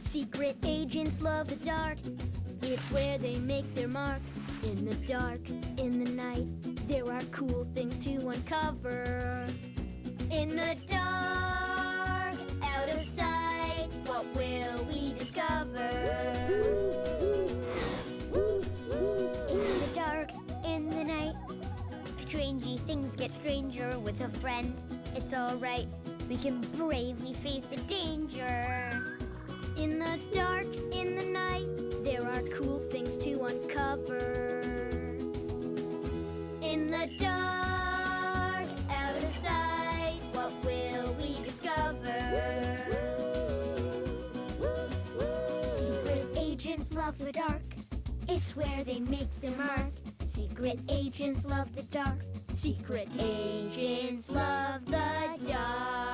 Secret agents love the dark. It's where they make their mark. In the dark, in the night, there are cool things to uncover. In the dark, out of sight, what will we discover? In the dark, in the night, strangey things get stranger with a friend. It's alright, we can bravely face the danger. In the dark, in the night, there are cool things to uncover. In the dark, out of sight, what will we discover? Secret agents love the dark. It's where they make their mark. Secret agents love the dark. Secret agents love the dark.